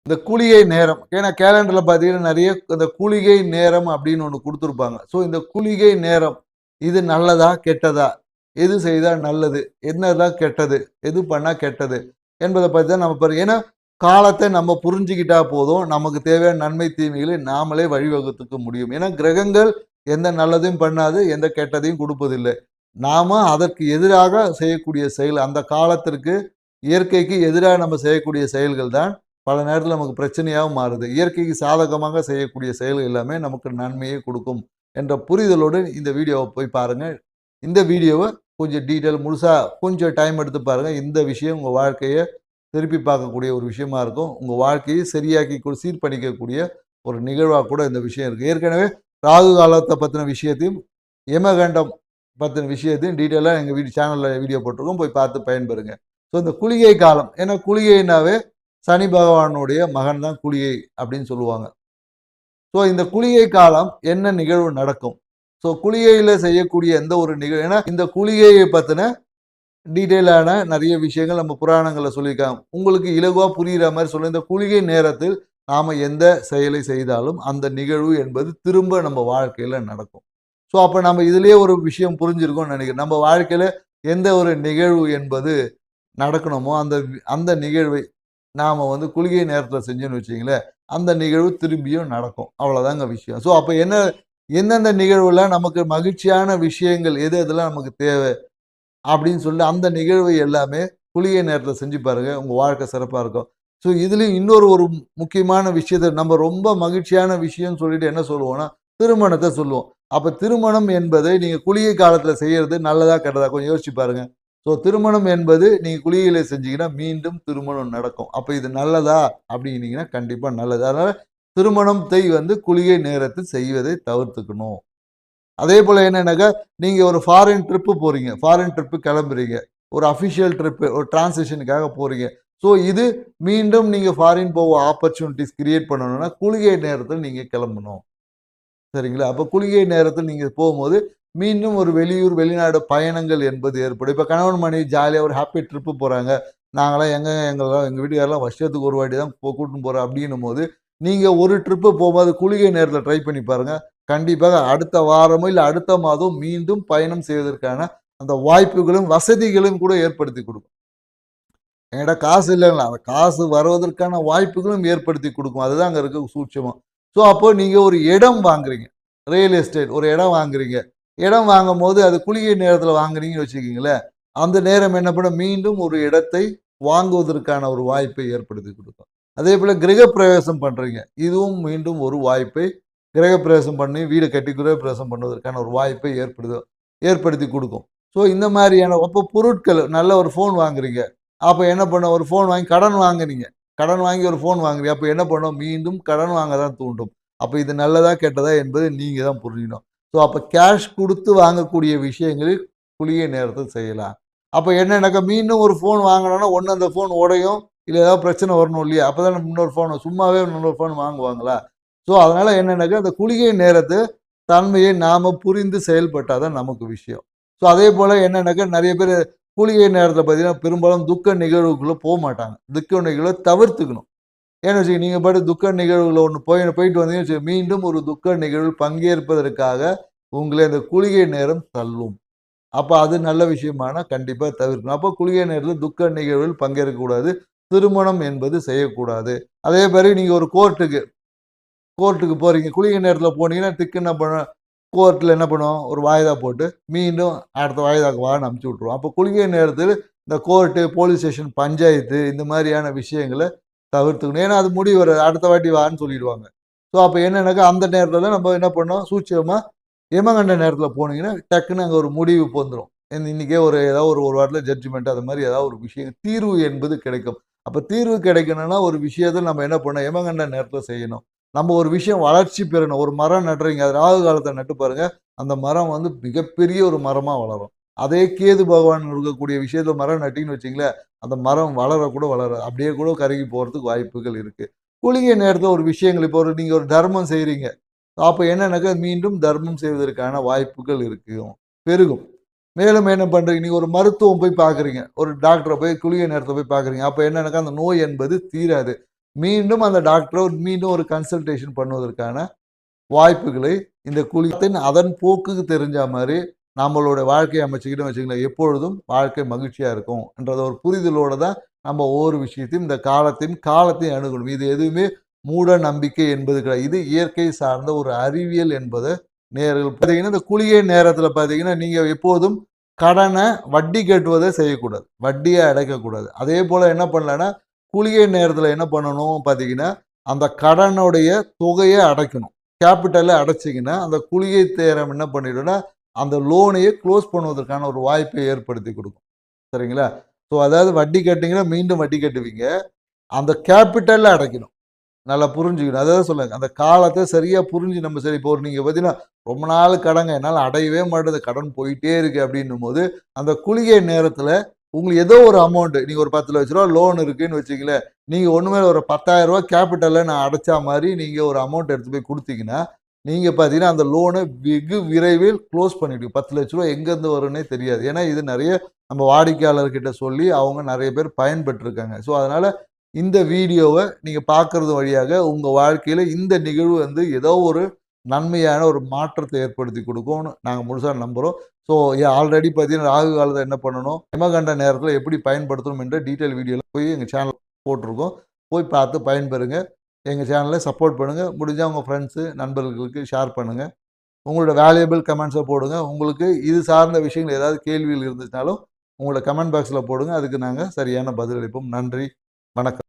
இந்த குளிகை நேரம். ஏன்னா கேலண்டர்ல பார்த்தீங்கன்னா, நெறைய இந்த குளிகை நேரம் அப்படின்னு ஒண்ணு குடுத்துருப்பாங்க. ஸோ இந்த குளிகை நேரம், இது நல்லதா? கெட்டதா? எது செய்தா நல்லது? என்னதான் கெட்டது? எது பண்ணா கெட்டது? என்பத பத்தி தான் நம்ம ஏன்னா காலத்த நம்ம புரிஞ்சுக்கிட்டா போதும். நமக்கு தேவையான நன்மை, தீமைகளை நாமளே வழிவகுத்துக்க முடியும். ஏன்னா கிரகங்கள் எந்த நல்லதையும் பண்ணாது, எந்த கெட்டதையும் குடுப்பதில்லை. நாம அதற்கு எதிராக செய்யக்கூடிய செயல், அந்த காலத்திற்கு இயற்கைக்கு எதிரா நம்ம செய்யக்கூடிய செயல்கள் தான் பல நேரத்துல நமக்கு பிரச்சனையாவும் மாறுது. இயற்கைக்கு சாதகமாக செய்யக்கூடிய செயல் எல்லாமே நமக்கு நன்மையை குடுக்கும் என்ற புரிதலோடு இந்த வீடியோவ போய் பாருங்க. இந்த வீடியோவ கொஞ்சம் டீட்டெயில் முழுசா கொஞ்சம் டைம் எடுத்து பாருங்க. இந்த விஷயம் உங்க வாழ்க்கைய திருப்பி பார்க்கக்கூடிய ஒரு விஷயமா இருக்கும். உங்க வாழ்க்கையை சரியாக்கி சீர்பணிக்கக்கூடிய ஒரு நிகழ்வா கூட இந்த விஷயம் இருக்கு. ஏற்கனவே ராகு காலத்த பத்தின விஷயத்தையும், யமகண்டம் பத்தின விஷயத்தையும் டீட்டெயிலா எங்க சேனல்ல வீடியோ போட்டிருக்கோம். போய் பார்த்து பயன்பெறுங்க. ஸோ இந்த குளிகை காலம், ஏன்னா குளிகைனாவே சனி பகவானுடைய மகன் தான் குளிகை அப்படின்னு சொல்லுவாங்க. ஸோ இந்த குளிகை காலம் என்ன நிகழ்வு நடக்கும்? ஸோ குளிகையில செய்யக்கூடிய எந்த ஒரு நிகழ்வு, ஏன்னா இந்த குளிகையை பத்தின டீட்டெயிலான நிறைய விஷயங்கள் நம்ம புராணங்கள்ல சொல்லியிருக்காங்க. உங்களுக்கு இலகுவா புரியிற மாரி சொல்ல, இந்த குளிகை நேரத்தில் நாம எந்த செயலை செய்தாலும் அந்த நிகழ்வு என்பது திரும்ப நம்ம வாழ்க்கையில நடக்கும். ஸோ அப்ப நம்ம இதிலேயே ஒரு விஷயம் புரிஞ்சிருக்கும்னு நினைக்கிறேன். நம்ம வாழ்க்கையில எந்த ஒரு நிகழ்வு என்பது நடக்கணுமோ, அந்த அந்த நிகழ்வை நாம குளிகை நேரத்தில செஞ்சோன்னு வச்சுக்கங்களேன், அந்த நிகழ்வு திரும்பியும் நடக்கும். அவ்வளோதாங்க விஷயம். ஸோ அப்ப எந்தெந்த நிகழ்வுலாம் நமக்கு மகிழ்ச்சியான விஷயங்கள் எது எதெல்லாம் நமக்கு தேவை அப்படின்னு சொல்லி அந்த நிகழ்வை எல்லாமே குளிகை நேரத்தில செஞ்சு பாருங்க. உங்க வாழ்க்கை சிறப்பா இருக்கும். ஸோ இதுலயும் இன்னொரு ஒரு முக்கியமான விஷயத்த நம்ம ரொம்ப மகிழ்ச்சியான விஷயம்னு சொல்லிட்டு என்ன சொல்லுவோம்னா, திருமணத்த சொல்லுவோம். அப்ப திருமணம் என்பதை நீங்க குளிகை காலத்தில செய்யறது நல்லதா? கெட்டதா? கொஞ்சம் யோசிச்சு பாருங்க. ஸோ திருமணம் என்பது நீங்க குளிகையில செஞ்சீங்கன்னா, மீண்டும் திருமணம் நடக்கும். அப்ப இது நல்லதா? அப்படின்னீங்கன்னா, கண்டிப்பா நல்லது. அதனால திருமணத்தை குளிகை நேரத்தில் செய்வதை தவிர்த்துக்கணும். அதே போல என்னன்னாக்கா, நீங்க ஒரு ஃபாரின் ட்ரிப் போறீங்க. ஃபாரின் ட்ரிப் கிளம்புறீங்க. ஒரு அஃபிஷியல் ட்ரிப், ஒரு டிரான்சிஷனுக்காக போறீங்க. ஸோ இது மீண்டும் நீங்க ஃபாரின் போக ஆப்பர்ச்சுனிட்டீஸ் கிரியேட் பண்ணணும்னா, குளிகை நேரத்தில நீங்க கிளம்பணும். சரிங்களா? அப்ப குளிகை நேரத்தில் நீங்க போம்போது, மீண்டும் ஒரு வெளியூர், வெளிநாடு பயணங்கள் என்பது ஏற்படும். இப்ப கணவன், மனைவி ஜாலியா ஒரு ஹேப்பி ட்ரிப் போறாங்க. நாங்கலாம் எங்க வீட்டுக்காரர்லாம் வருஷத்துக்கு ஒரு வாட்டி தான் கூட்டின்னு போறோம் அப்டின்னும்போது, நீங்க ஒரு ட்ரிப் போம்போது குளிகை நேரத்தில ட்ரை பண்ணி பாருங்க. கண்டிப்பாக அடுத்த வாரமோ, இல்ல அடுத்த மாதம் மீண்டும் பயணம் செய்வதற்கான அந்த வாய்ப்புகளும், வசதிகளும் கூட ஏற்படுத்தி குடுக்கும். என்கிட்ட காசு இல்லங்களா, அந்த காசு வருவதற்கான வாய்ப்புகளும் ஏற்படுத்தி குடுக்கும். அதுதான் அங்க இருக்க சூட்சமம். ஸோ, அப்போ நீங்க ஒரு இடம் வாங்குறீங்க. ரியல் எஸ்டேட் ஒரு இடம் வாங்குறீங்க. இடம் வாங்கும்போது அது குளிகை நேரத்தில வாங்குறீங்கன்னு வச்சுக்கங்களேன், அந்த நேரம் என்ன பண்ணும், மீண்டும் ஒரு இடத்தை வாங்குவதற்கான ஒரு வாய்ப்பை ஏற்படுத்தி குடுக்கும். அதேபோல கிரகப்பிரவேசம் பண்றீங்க. இதுவும் மீண்டும் ஒரு வாய்ப்பை கிரகப்பிரவேசம் பண்ணி வீடு கட்டி கிரகப்பிரவேசம் பண்ணுவதற்கான ஒரு வாய்ப்பை ஏற்படுத்தி குடுக்கும். ஸோ, இந்த மாரியான அப்போ பொருட்கள் நல்ல ஒரு ஃபோன் வாங்குறீங்க. அப்ப என்ன பண்ணும், ஒரு ஃபோன் வாங்கி கடன் வாங்குனீங்க. கடன் வாங்கி ஒரு ஃபோன் வாங்குறீங்க. அப்ப என்ன பண்ணும், மீண்டும் கடன் வாங்க தான் தூண்டும். அப்ப இது நல்லதா, கெட்டதா என்பதை நீங்க தான் புரிஞ்சுக்கணும். ஸோ அப்ப கேஷ் குடுத்து வாங்கக்கூடிய விஷயங்களில் குளிகை நேரத்தில் செய்யலாம். அப்ப என்னன்னாக்கா, மீண்டும் ஒரு ஃபோன் வாங்குனோம்னா, ஒண்ணு அந்த ஃபோன் உடையும். இல்ல ஏதாவது பிரச்சனை வரணும் இல்லையா? அப்பதான் நம்ம இன்னொரு ஃபோன் சும்மாவே இன்னொரு ஃபோன் வாங்குவாங்களா? ஸோ அதனால என்னன்னாக்கா, அந்த குளிகை நேரத்த தன்மையை நாம புரிந்து செயல்பட்டா தான் நமக்கு விஷயம். ஸோ அதேபோல என்னன்னாக்கா, நெறைய பேரு குளிகை நேரத்தில பார்த்தீங்கன்னா, பெரும்பாலும் துக்க நிகழ்வுக்குள்ள போமாட்டாங்க. துக்க நிகழ்வ தவிர்த்துக்கணும். ஏன்னு வச்சுக்கங்க, நீங்க பாட்டுக்கு துக்க நிகழ்வுல ஒண்ணு போயிட்டு வந்தீங்கன்னு வச்சுக்கங்க, மீண்டும் ஒரு துக்க நிகழ்வில் பங்கேற்பதற்காக உங்களை அந்த குளிகை நேரம் தள்ளும். அப்ப அது நல்ல விஷயமானா கண்டிப்பா தவிர்க்கணும். அப்ப குளிகை நேரத்தில துக்க நிகழ்வில் பங்கேற்கக்கூடாது. திருமணம் என்பது செய்யக்கூடாது. அதே மாரி நீங்க ஒரு கோர்ட்டுக்கு போறீங்க. குளிகை நேரத்தில போனீங்கன்னா, திக்கு என்ன பண்ணும், கோர்ட்ல என்ன பண்ணுவோம், ஒரு வாய்தா போட்டு, மீண்டும் அடுத்த வாய்தாக்கு வான்னு அனுப்பிச்சு விட்டுருவோம். அப்போ குளிகை நேரத்தில இந்த கோர்ட்டு, போலீஸ் ஸ்டேஷன், பஞ்சாயத்து இந்த மாரியான விஷயங்கள தவிர்த்துக்கணும். ஏன்னா, அது முடிவு வராது. அடுத்த வாட்டி வான்னு சொல்லிடுவாங்க. ஸோ, அப்ப என்னன்னாக்கா, அந்த நேரத்தில தான் நம்ம என்ன பண்ணணும், சூட்சமா யமகண்ட நேரத்தில போனீங்கன்னா, டக்குன்னு அங்க ஒரு முடிவுக்கு வந்துரும். இன்னைக்கே ஏதாவது ஒரு வாரத்தில ஜட்ஜ்மென்ட் அது மாரி ஏதாவது ஒரு விஷயம் தீர்வு என்பது கிடைக்கும். அப்ப தீர்வு கிடைக்கணும்னா, ஒரு விஷயத்த நம்ம என்ன பண்ணணும், யமகண்ட நேரத்தில செய்யணும். நம்ம ஒரு விஷயம் வளர்ச்சி பெறணும். ஒரு மரம் நடுறீங்க. அது ராகு காலத்துல நட்டு பாருங்க. அந்த மரம் மிகப்பெரிய ஒரு மரமா வளரும். அதே கேது பகவான் இருக்கக்கூடிய விஷயத்துல மரம் நட்டீங்கன்னு வச்சுக்கங்களேன், அந்த மரம் வளரக்கூட வளராது. அப்படியே கூட கருகி போறதுக்கு வாய்ப்புகள் இருக்கு. குறுகிய நேரத்துல ஒரு விஷயங்கள் இப்போ நீங்க ஒரு தர்மம் செய்றீங்க. அப்ப என்னன்னாக்கா, மீண்டும் தர்மம் செய்வதற்கான வாய்ப்புகள் இருக்கும். பெருகும். மேலும் என்ன பண்றீங்க, நீங்க ஒரு மருத்துவம் போய் பார்க்குறீங்க. ஒரு டாக்டர போய் குளிகை நேரத்துல போய் பார்க்குறீங்க. அப்ப என்னன்னாக்கா, அந்த நோய் என்பது தீராது. மீண்டும் அந்த டாக்டர் மீண்டும் ஒரு கன்சல்டேஷன் பண்ணுவதற்கான வாய்ப்புகளை இந்த குளித்தின் அதன் போக்குக்கு தெரிஞ்ச மாதிரி நம்மளோட வாழ்க்கையை அமைச்சுக்கிட்டு வச்சுக்கலாம். எப்பொழுதும் வாழ்க்கை மகிழ்ச்சியா இருக்கும் என்றத ஒரு புரிதலோட தான் நம்ம ஒவ்வொரு விஷயத்தையும் இந்த காலத்தையும் அணுகணும். இது எதுவுமே மூட நம்பிக்கை என்பது கிடையாது. இது இயற்கை சார்ந்த ஒரு அறிவியல் என்பதை நேர்கள் பார்த்தீங்கன்னா, இந்த குளிகை நேரத்துல பார்த்தீங்கன்னா, நீங்க எப்போதும் கடனை வட்டி கட்டுவதை செய்யக்கூடாது. வட்டியை அடைக்கக்கூடாது. அதே போல என்ன பண்ணலான்னா, குளிகை நேரத்துல என்ன பண்ணணும் பார்த்தீங்கன்னா, அந்த கடனுடைய தொகையை அடைக்கணும். கேபிட்டல அடைச்சிங்கன்னா, அந்த குளிகை நேரம் என்ன பண்ணிடும்னா, அந்த லோனையே க்ளோஸ் பண்ணுவதற்கான ஒரு வாய்ப்பை ஏற்படுத்தி குடுக்கும். சரிங்களா? ஸோ அதாவது வட்டி கட்டினீங்கன்னா, மீண்டும் வட்டி கட்டுவீங்க. அந்த கேபிட்டல்ல அடைக்கணும். நல்லா புரிஞ்சுக்கணும். அதான் சொல்றேன். அந்த காலத்த சரியா புரிஞ்சு நம்ம சரி இப்போ நீங்க பார்த்தீங்கன்னா, ரொம்ப நாள் கடங்க என்னால அடையவே மாட்டேது. கடன் போயிட்டே இருக்கு அப்படின்னும்போது, அந்த குளிகை நேரத்துல உங்களுக்கு ஏதோ ஒரு அமௌண்ட் நீங்க ஒரு ரூ. 10,00,000 லோன் இருக்குன்னு வச்சுக்கங்களேன். நீங்க ஒண்ணுமே ஒரு ரூ. 10,000 கேபிட்டல்ல நான் அடைச்சா மாரி நீங்க ஒரு அமௌண்ட் எடுத்து போய் குடுத்தீங்கன்னா, நீங்க பார்த்தீங்கன்னா, அந்த லோன வெகு விரைவில் க்ளோஸ் பண்ணிடுவீங்க. ரூ. 10,00,000 எங்கேருந்து வரும்னே தெரியாது. ஏன்னா, இது நெறைய நம்ம வாடிக்கையாளர்கிட்ட சொல்லி அவங்க நெறைய பேர் பயன்பெற்றிருக்காங்க. ஸோ அதனால இந்த வீடியோவ நீங்க பார்க்கறது வழியாக உங்க வாழ்க்கையில இந்த நிகழ்வு வந்து ஏதோ ஒரு நன்மையான ஒரு மாற்றத்தை ஏற்படுத்தி குடுக்கும்னு நாங்க முழுசா நம்புறோம். ஸோ ஆல்ரெடி பார்த்தீங்கன்னா, ராகு காலத்த என்ன பண்ணணும்? யமகண்ட நேரத்தில எப்படி பயன்படுத்தணும் என்ற டீட்டெயில் வீடியோல போய் எங்க சேனல் போட்டிருக்கோம். போய் பார்த்து பயன்பெறுங்க. எங்க சேனல சப்போர்ட் பண்ணுங்க. முடிஞ்சா உங்க ஃப்ரெண்ட்ஸு, நண்பர்களுக்கு ஷேர் பண்ணுங்க. உங்களோட வேல்யூபிள் கமெண்ட்ஸ போடுங்க. உங்களுக்கு இது சார்ந்த விஷயங்கள் ஏதாவது கேள்விகள் இருந்துச்சுனாலும், உங்களோட கமெண்ட் பாக்ஸ்ல போடுங்க. அதுக்கு நாங்க சரியான பதில் அளிப்போம். நன்றி. வணக்கம்.